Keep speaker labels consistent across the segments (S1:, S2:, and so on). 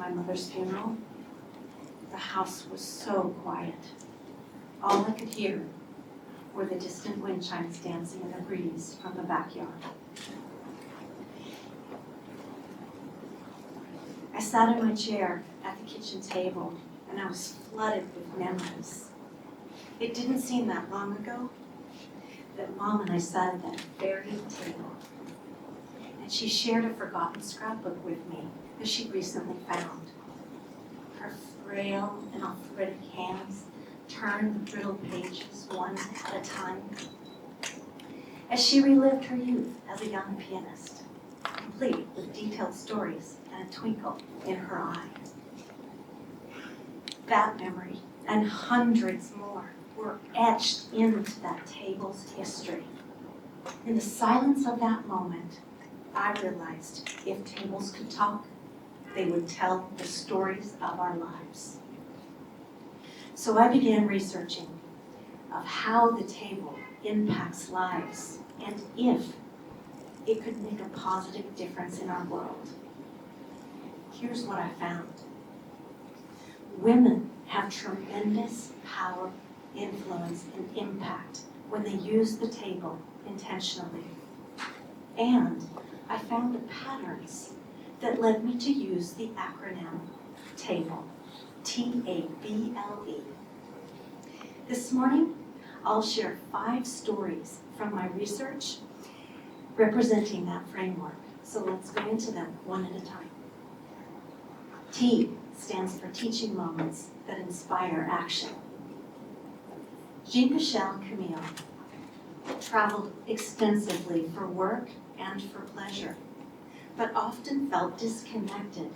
S1: my mother's funeral, the house was so quiet. All I could hear were the distant wind chimes dancing in the breeze from the backyard. I sat in my chair at the kitchen table, and I was flooded with memories. It didn't seem that long ago that Mom and I sat at that very table, and she shared a forgotten scrapbook with me that she'd recently found. Her frail and arthritic hands turned the brittle pages one at a time as she relived her youth as a young pianist, complete with detailed stories and a twinkle in her eye. That memory and hundreds more were etched into that table's history. In the silence of that moment, I realized if tables could talk, they would tell the stories of our lives. So I began researching of how the table impacts lives and if it could make a positive difference in our world. Here's what I found. Women have tremendous power, influence, and impact when they use the table intentionally. And I found the patterns that led me to use the acronym TABLE, T.A.B.L.E. This morning, I'll share 5 stories from my research representing that framework. So let's go into them one at a time. T stands for teaching moments that inspire action. Jean-Michel Camille traveled extensively for work and for pleasure, but often felt disconnected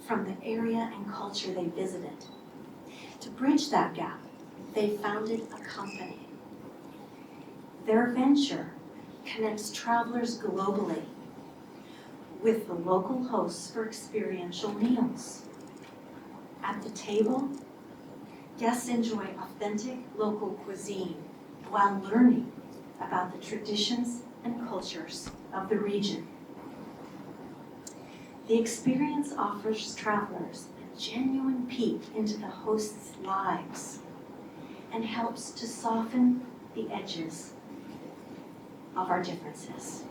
S1: from the area and culture they visited. To bridge that gap, they founded a company. Their venture connects travelers globally with the local hosts for experiential meals. At the table, guests enjoy authentic local cuisine while learning about the traditions and cultures of the region. The experience offers travelers a genuine peek into the hosts' lives and helps to soften the edges of our differences.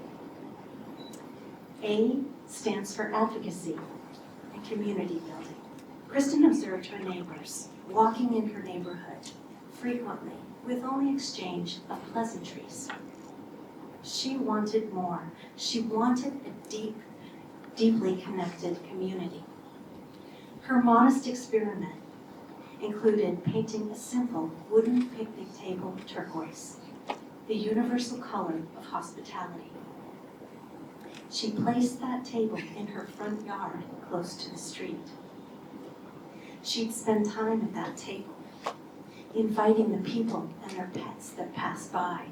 S1: A stands for advocacy and community building. Kristen observed her neighbors walking in her neighborhood frequently with only exchange of pleasantries. She wanted more. She wanted a deeply connected community. Her modest experiment included painting a simple wooden picnic table turquoise, the universal color of hospitality. She placed that table in her front yard close to the street. She'd spend time at that table, inviting the people and their pets that passed by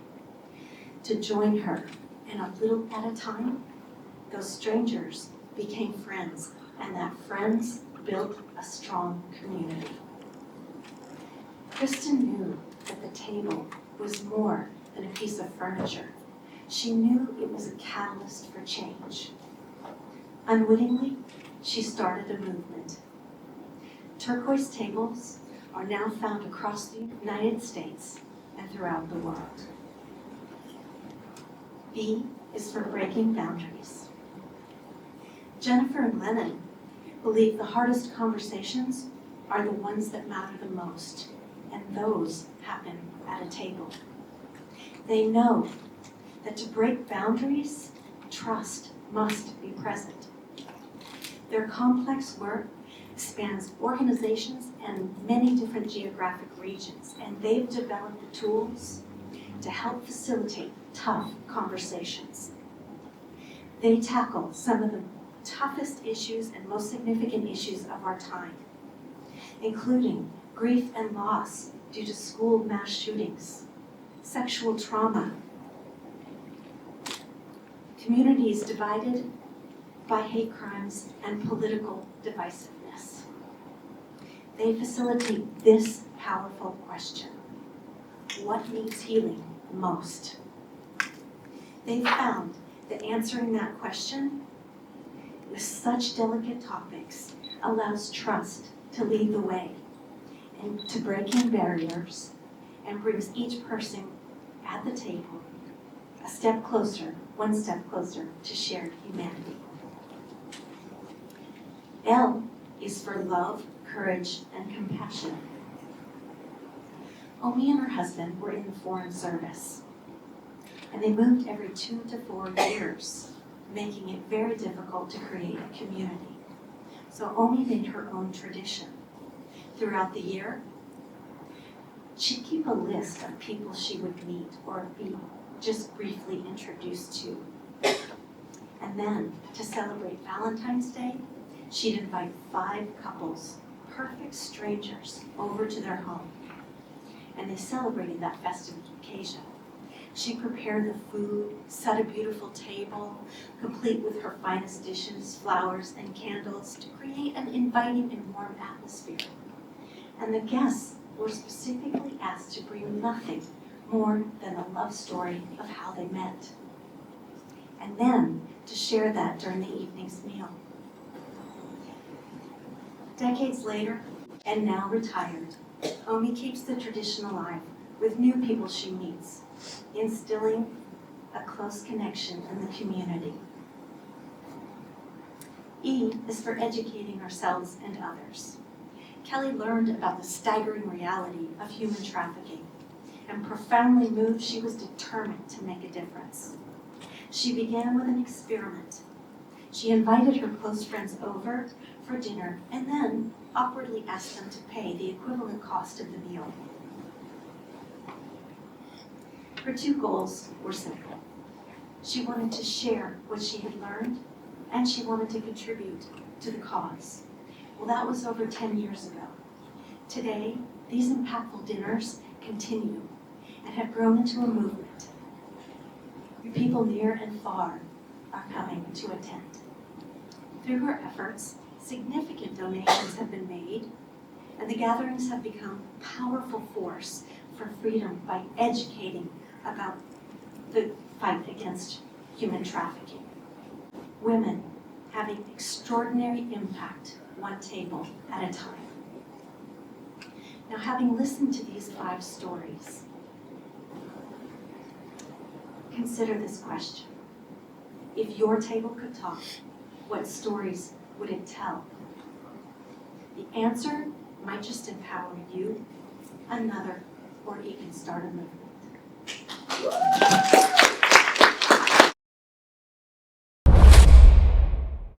S1: to join her, and a little at a time, those strangers became friends, and that friends built a strong community. Kristen knew that the table was more than a piece of furniture. She knew it was a catalyst for change. Unwittingly, she started a movement. Turquoise tables are now found across the United States and throughout the world. B is for breaking boundaries. Jennifer and Lennon believe the hardest conversations are the ones that matter the most, and those happen at a table. They know that to break boundaries, trust must be present. Their complex work spans organizations and many different geographic regions, and they've developed the tools to help facilitate tough conversations. They tackle some of the toughest issues and most significant issues of our time, including grief and loss due to school mass shootings, sexual trauma, communities divided by hate crimes and political divisiveness. They facilitate this powerful question: what needs healing most? They found that answering that question with such delicate topics allows trust to lead the way and to breaking barriers and brings each person at the table a step closer, one step closer to shared humanity. L is for love, courage, and compassion. Omi and her husband were in the Foreign Service, and they moved every 2 to 4 years, making it very difficult to create a community. So Omi made her own tradition. Throughout the year, she'd keep a list of people she would meet or be just briefly introduced to. And then, to celebrate Valentine's Day, she'd invite 5 couples, perfect strangers, over to their home. And they celebrated that festive occasion. She prepared the food, set a beautiful table, complete with her finest dishes, flowers, and candles to create an inviting and warm atmosphere. And the guests were specifically asked to bring nothing more than a love story of how they met. And then to share that during the evening's meal. Decades later, and now retired, Omi keeps the tradition alive with new people she meets, instilling a close connection in the community. E is for educating ourselves and others. Kelly learned about the staggering reality of human trafficking, and profoundly moved, she was determined to make a difference. She began with an experiment. She invited her close friends over for dinner and then awkwardly asked them to pay the equivalent cost of the meal. Her 2 goals were simple. She wanted to share what she had learned, and she wanted to contribute to the cause. Well, that was over 10 years ago. Today, these impactful dinners continue and have grown into a movement. People near and far are coming to attend. Through her efforts, significant donations have been made, and the gatherings have become a powerful force for freedom by educating about the fight against human trafficking. Women having extraordinary impact, one table at a time. Now, having listened to these 5 stories, consider this question. If your table could talk, what stories would it tell? The answer might just empower you, another, or even start a movement.